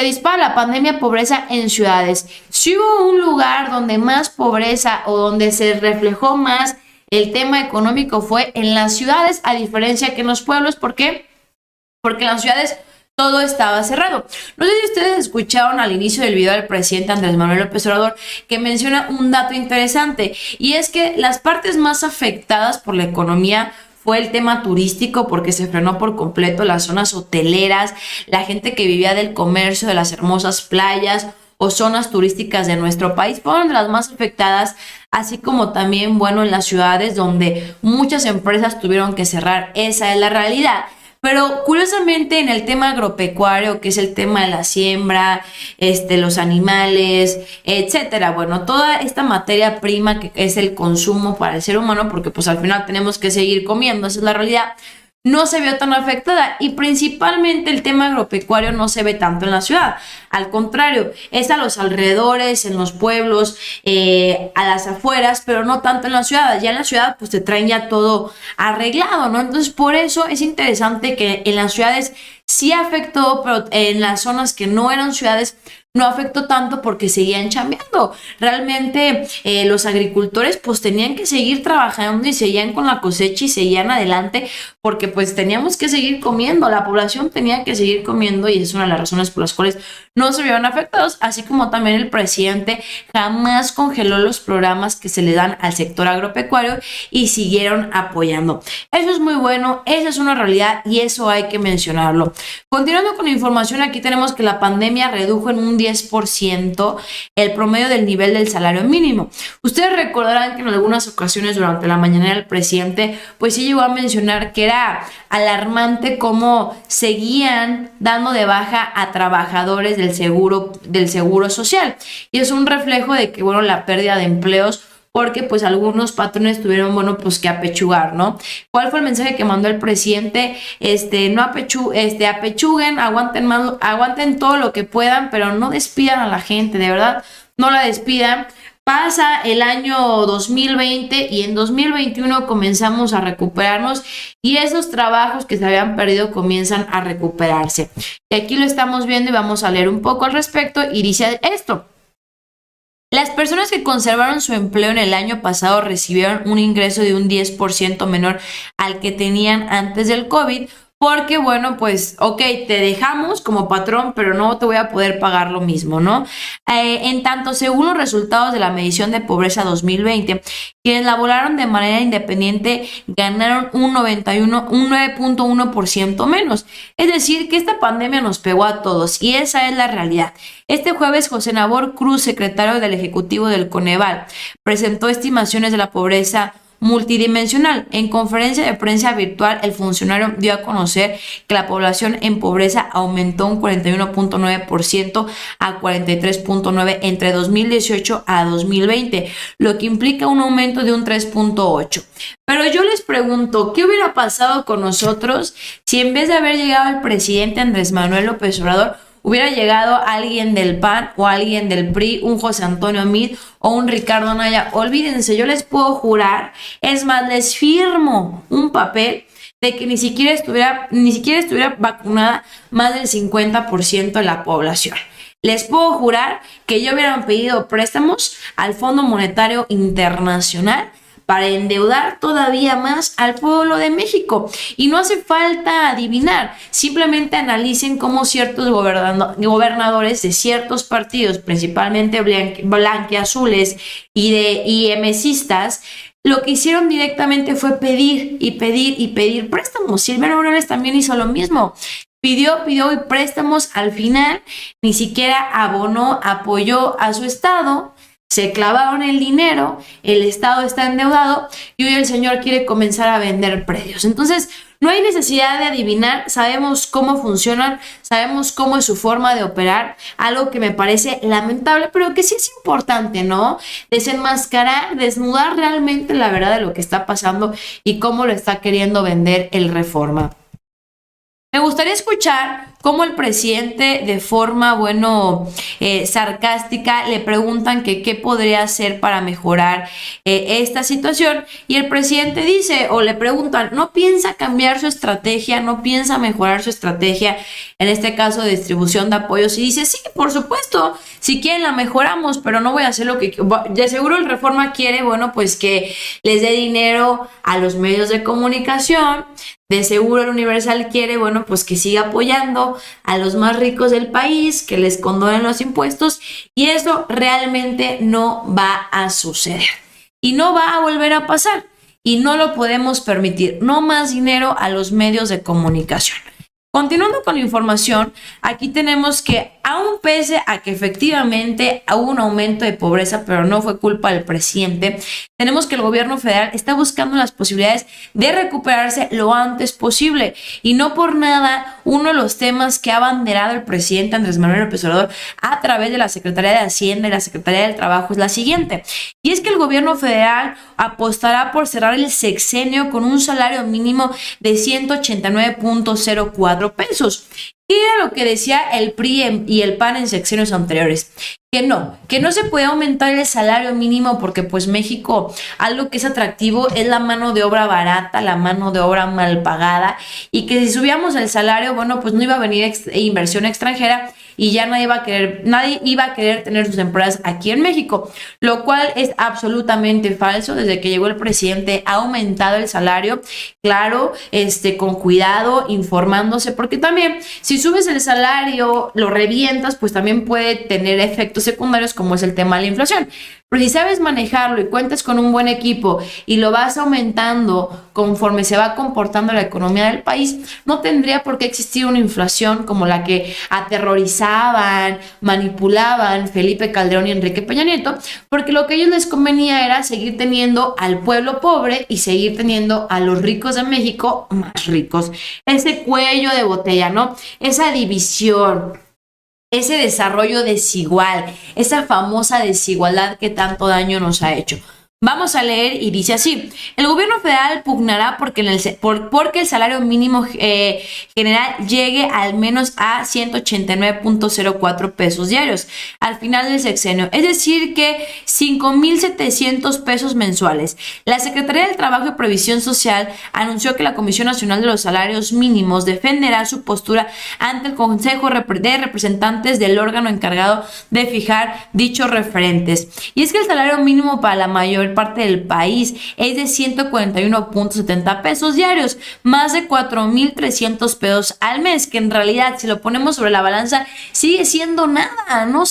Se dispara la pandemia pobreza en ciudades. Si hubo un lugar donde más pobreza o donde se reflejó más el tema económico fue en las ciudades, a diferencia que en los pueblos. ¿Por qué? Porque en las ciudades todo estaba cerrado. No sé si ustedes escucharon al inicio del video del presidente Andrés Manuel López Obrador que menciona un dato interesante, y es que las partes más afectadas por la economía fue el tema turístico, porque se frenó por completo las zonas hoteleras, la gente que vivía del comercio, de las hermosas playas o zonas turísticas de nuestro país fueron de las más afectadas, así como también, bueno, en las ciudades donde muchas empresas tuvieron que cerrar. Esa es la realidad. Pero curiosamente en el tema agropecuario, que es el tema de la siembra, los animales, etcétera, bueno, toda esta materia prima que es el consumo para el ser humano, porque pues al final tenemos que seguir comiendo, esa es la realidad, no se vio tan afectada, y principalmente el tema agropecuario no se ve tanto en la ciudad. Al contrario, es a los alrededores, en los pueblos, a las afueras, pero no tanto en la ciudad. Ya en la ciudad pues te traen ya todo arreglado, ¿no? Entonces por eso es interesante que en las ciudades sí afectó, pero en las zonas que no eran ciudades no afectó tanto porque seguían chambeando. Realmente los agricultores pues tenían que seguir trabajando y seguían con la cosecha y seguían adelante, porque pues teníamos que seguir comiendo, la población tenía que seguir comiendo, y es una de las razones por las cuales no se vieron afectados. Así como también el presidente jamás congeló los programas que se le dan al sector agropecuario y siguieron apoyando. Eso es muy bueno, esa es una realidad y eso hay que mencionarlo. Continuando con la información, aquí tenemos que la pandemia redujo en un 10% el promedio del nivel del salario mínimo. Ustedes recordarán que en algunas ocasiones durante la mañanera el presidente pues sí llegó a mencionar que era alarmante cómo seguían dando de baja a trabajadores del seguro social, y es un reflejo de que, bueno, la pérdida de empleos, porque pues algunos patrones tuvieron, bueno, pues que apechugar, ¿no? ¿Cuál fue el mensaje que mandó el presidente? No apechuguen, aguanten todo lo que puedan, pero no despidan a la gente, de verdad, no la despidan. Pasa el año 2020 y en 2021 comenzamos a recuperarnos, y esos trabajos que se habían perdido comienzan a recuperarse. Y aquí lo estamos viendo y vamos a leer un poco al respecto, y dice esto: las personas que conservaron su empleo en el año pasado recibieron un ingreso de un 10% menor al que tenían antes del COVID, porque, bueno, pues, ok, te dejamos como patrón, pero no te voy a poder pagar lo mismo, ¿no? En tanto, según los resultados de la medición de pobreza 2020, quienes laboraron de manera independiente ganaron un 9.1% menos. Es decir, que esta pandemia nos pegó a todos, y esa es la realidad. Este jueves, José Nabor Cruz, secretario del Ejecutivo del Coneval, presentó estimaciones de la pobreza multidimensional. En conferencia de prensa virtual, el funcionario dio a conocer que la población en pobreza aumentó un 41.9% a 43.9% entre 2018 a 2020, lo que implica un aumento de un 3.8%. Pero yo les pregunto, ¿qué hubiera pasado con nosotros si en vez de haber llegado el presidente Andrés Manuel López Obrador, hubiera llegado alguien del PAN o alguien del PRI, un José Antonio Meade o un Ricardo Anaya? Olvídense, yo les puedo jurar, es más, les firmo un papel de que ni siquiera estuviera vacunada más del 50% de la población. Les puedo jurar que yo hubieran pedido préstamos al Fondo Monetario Internacional para endeudar todavía más al pueblo de México. Y no hace falta adivinar, simplemente analicen cómo ciertos gobernadores de ciertos partidos, principalmente blanquiazules y emesistas, lo que hicieron directamente fue pedir y pedir y pedir préstamos. Silvano Aureoles también hizo lo mismo. Pidió y préstamos, al final ni siquiera abonó, apoyó a su estado. Se clavaron el dinero, el Estado está endeudado y hoy el señor quiere comenzar a vender predios. Entonces, no hay necesidad de adivinar, sabemos cómo funcionan, sabemos cómo es su forma de operar, algo que me parece lamentable, pero que sí es importante, ¿no? Desenmascarar, desnudar realmente la verdad de lo que está pasando y cómo lo está queriendo vender el Reforma. Me gustaría escuchar cómo el presidente, de forma, sarcástica, le preguntan que qué podría hacer para mejorar esta situación, y el presidente dice, o le preguntan, no piensa cambiar su estrategia, no piensa mejorar su estrategia. en este caso de distribución de apoyos, y dice, sí, por supuesto, si quieren la mejoramos, pero no voy a hacer lo que... De seguro el Reforma quiere, bueno, pues que les dé dinero a los medios de comunicación. De seguro el Universal quiere, bueno, pues que siga apoyando a los más ricos del país, que les condonen los impuestos, y eso realmente no va a suceder. Y no va a volver a pasar. Y no lo podemos permitir. No más dinero a los medios de comunicación. Continuando con la información, aquí tenemos que aún pese a que efectivamente hubo un aumento de pobreza, pero no fue culpa del presidente, tenemos que el gobierno federal está buscando las posibilidades de recuperarse lo antes posible. Y no por nada, uno de los temas que ha abanderado el presidente Andrés Manuel López Obrador a través de la Secretaría de Hacienda y la Secretaría del Trabajo es la siguiente. Y es que el gobierno federal apostará por cerrar el sexenio con un salario mínimo de 189.04 pesos. ¿Qué era lo que decía el PRI y el PAN en sexenios anteriores? Que no se puede aumentar el salario mínimo porque pues México, algo que es atractivo es la mano de obra barata, la mano de obra mal pagada, y que si subíamos el salario, bueno, pues no iba a venir inversión extranjera y ya nadie iba a querer tener sus empresas aquí en México, lo cual es absolutamente falso. Desde que llegó el presidente ha aumentado el salario, claro, con cuidado, informándose, porque también si subes el salario, lo revientas, pues también puede tener efectos secundarios como es el tema de la inflación. Pero si sabes manejarlo y cuentas con un buen equipo y lo vas aumentando conforme se va comportando la economía del país, no tendría por qué existir una inflación como la que aterrorizaban, manipulaban Felipe Calderón y Enrique Peña Nieto, porque lo que a ellos les convenía era seguir teniendo al pueblo pobre y seguir teniendo a los ricos de México más ricos. Ese cuello de botella, ¿no? Esa división, ese desarrollo desigual, esa famosa desigualdad que tanto daño nos ha hecho. Vamos a leer y dice así: el gobierno federal pugnará porque el salario mínimo general llegue al menos a 189.04 pesos diarios al final del sexenio, es decir que 5,700 pesos mensuales. La Secretaría del Trabajo y Previsión Social anunció que la Comisión Nacional de los Salarios Mínimos defenderá su postura ante el Consejo de Representantes del órgano encargado de fijar dichos referentes. Y es que el salario mínimo para la mayor parte del país es de 141.70 pesos diarios, más de 4,300 pesos al mes, que en realidad si lo ponemos sobre la balanza sigue siendo nada, no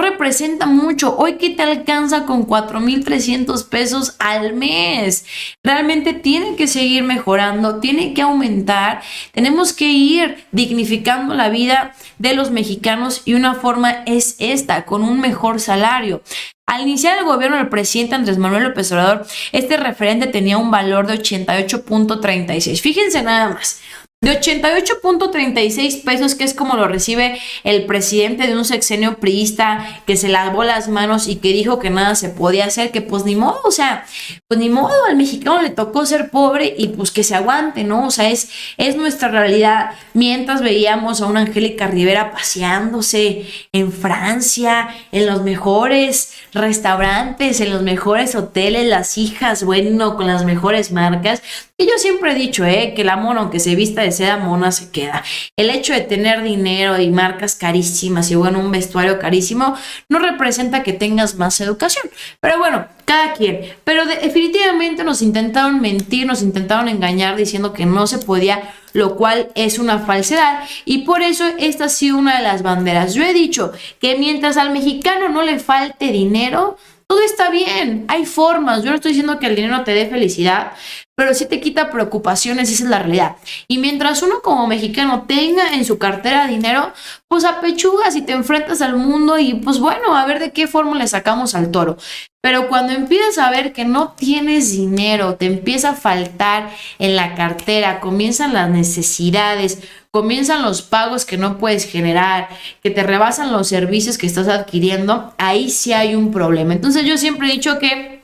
representa mucho. Hoy, ¿qué te alcanza con 4,300 pesos al mes? Realmente tienen que seguir mejorando, tienen que aumentar, tenemos que ir dignificando la vida de los mexicanos, y una forma es esta, con un mejor salario. Al iniciar el gobierno del presidente Andrés Manuel López Obrador, este referente tenía un valor de 88.36. Fíjense nada más. De 88.36 pesos, que es como lo recibe el presidente de un sexenio priista que se lavó las manos y que dijo que nada se podía hacer, que pues ni modo, pues ni modo, al mexicano le tocó ser pobre y pues que se aguante, ¿no? Es nuestra realidad. Mientras veíamos a una Angélica Rivera paseándose en Francia, en los mejores restaurantes, en los mejores hoteles, las hijas, bueno, con las mejores marcas. Y yo siempre he dicho, que la mona, aunque se vista de seda, mona se queda. El hecho de tener dinero y marcas carísimas y bueno, un vestuario carísimo no representa que tengas más educación. Pero bueno, cada quien. Pero definitivamente nos intentaron mentir, nos intentaron engañar diciendo que no se podía, lo cual es una falsedad, y por eso esta ha sido una de las banderas. Yo he dicho que mientras al mexicano no le falte dinero, todo está bien, hay formas. Yo no estoy diciendo que el dinero te dé felicidad, pero sí te quita preocupaciones, esa es la realidad. Y mientras uno como mexicano tenga en su cartera dinero, pues apechugas y te enfrentas al mundo y pues bueno, a ver de qué forma le sacamos al toro. Pero cuando empiezas a ver que no tienes dinero, te empieza a faltar en la cartera, comienzan las necesidades, comienzan los pagos que no puedes generar, que te rebasan los servicios que estás adquiriendo, ahí sí hay un problema. Entonces yo siempre he dicho que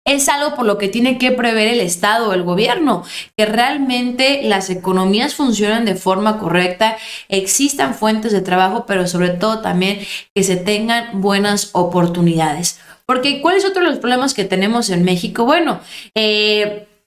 es algo por lo que tiene que prever el Estado o el gobierno, que realmente las economías funcionen de forma correcta, existan fuentes de trabajo, pero sobre todo también que se tengan buenas oportunidades. Porque ¿cuál es otro de los problemas que tenemos en México? Bueno,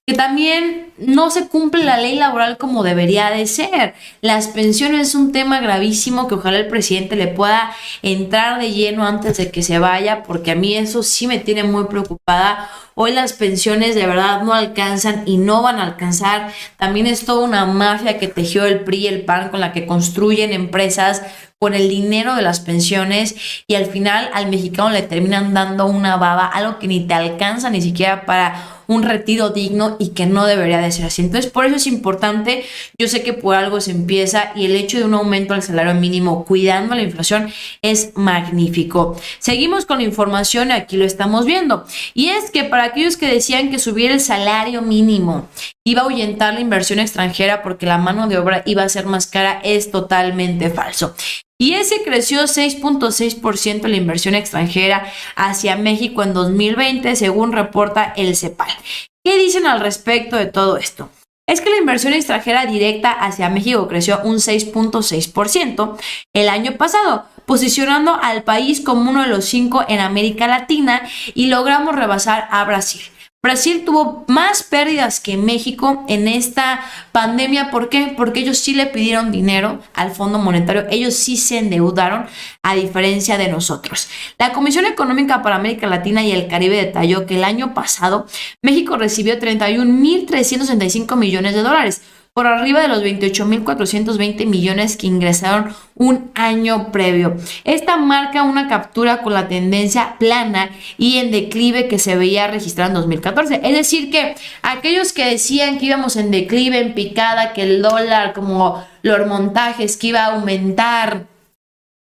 que también no se cumple la ley laboral como debería de ser. Las pensiones es un tema gravísimo que ojalá el presidente le pueda entrar de lleno antes de que se vaya, porque a mí eso sí me tiene muy preocupada. Hoy las pensiones de verdad no alcanzan y no van a alcanzar. También es toda una mafia que tejió el PRI y el PAN con la que construyen empresas con el dinero de las pensiones, y al final al mexicano le terminan dando una baba, algo que ni te alcanza ni siquiera para un retiro digno y que no debería de ser así. Entonces, por eso es importante. Yo sé que por algo se empieza, y el hecho de un aumento al salario mínimo cuidando la inflación es magnífico. Seguimos con la información y aquí lo estamos viendo. Y es que para aquellos que decían que subir el salario mínimo iba a ahuyentar la inversión extranjera porque la mano de obra iba a ser más cara, es totalmente falso. Y ese creció 6.6% la inversión extranjera hacia México en 2020, según reporta el CEPAL. ¿Qué dicen al respecto de todo esto? Es que la inversión extranjera directa hacia México creció un 6.6% el año pasado, posicionando al país como uno de los 5 en América Latina, y logramos rebasar a Brasil. Brasil tuvo más pérdidas que México en esta pandemia. ¿Por qué? Porque ellos sí le pidieron dinero al Fondo Monetario, ellos sí se endeudaron, a diferencia de nosotros. La Comisión Económica para América Latina y el Caribe detalló que el año pasado México recibió 31.365 millones de dólares, por arriba de los 28.420 millones que ingresaron un año previo. Esta marca una captura con la tendencia plana y en declive que se veía registrada en 2014. Es decir, que aquellos que decían que íbamos en declive, en picada, que el dólar, como los montajes, que iba a aumentar,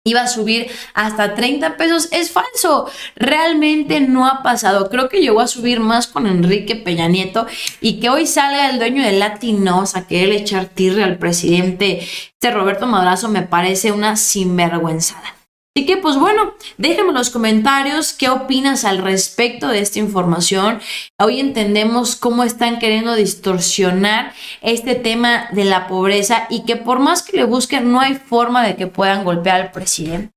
iba a subir hasta 30 pesos, es falso. Realmente no ha pasado. Creo que llegó a subir más con Enrique Peña Nieto, y que hoy salga el dueño de Latinos a querer echar tirre al presidente Roberto Madrazo me parece una sinvergüenzada. Así que pues bueno, déjenme en los comentarios qué opinas al respecto de esta información. Hoy entendemos cómo están queriendo distorsionar este tema de la pobreza, y que por más que le busquen no hay forma de que puedan golpear al presidente.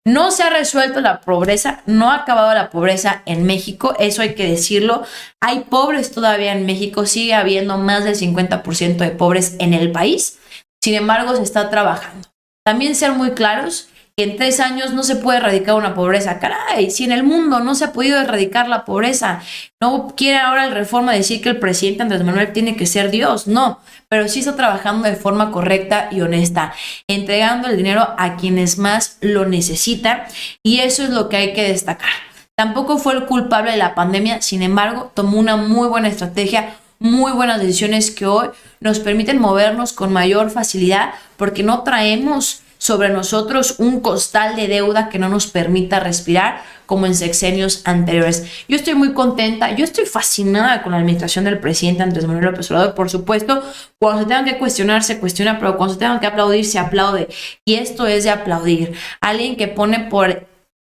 No se ha resuelto la pobreza, no ha acabado la pobreza en México, eso hay que decirlo. Hay pobres todavía en México, sigue habiendo más del 50% de pobres en el país. Sin embargo, se está trabajando. También ser muy claros, que en 3 años no se puede erradicar una pobreza. Caray, si en el mundo no se ha podido erradicar la pobreza, no quiere ahora el Reforma decir que el presidente Andrés Manuel tiene que ser Dios, no, pero sí está trabajando de forma correcta y honesta, entregando el dinero a quienes más lo necesitan, y eso es lo que hay que destacar. Tampoco fue el culpable de la pandemia, sin embargo, tomó una muy buena estrategia, muy buenas decisiones que hoy nos permiten movernos con mayor facilidad, porque no traemos sobre nosotros un costal de deuda que no nos permita respirar como en sexenios anteriores. Yo estoy muy contenta, yo estoy fascinada con la administración del presidente Andrés Manuel López Obrador. Por supuesto, cuando se tengan que cuestionar, se cuestiona, pero cuando se tengan que aplaudir, se aplaude. Y esto es de aplaudir. Alguien que pone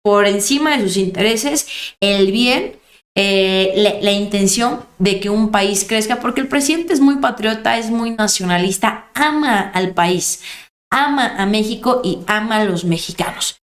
por encima de sus intereses el bien, la intención de que un país crezca, porque el presidente es muy patriota, es muy nacionalista, ama al país, ama a México y ama a los mexicanos.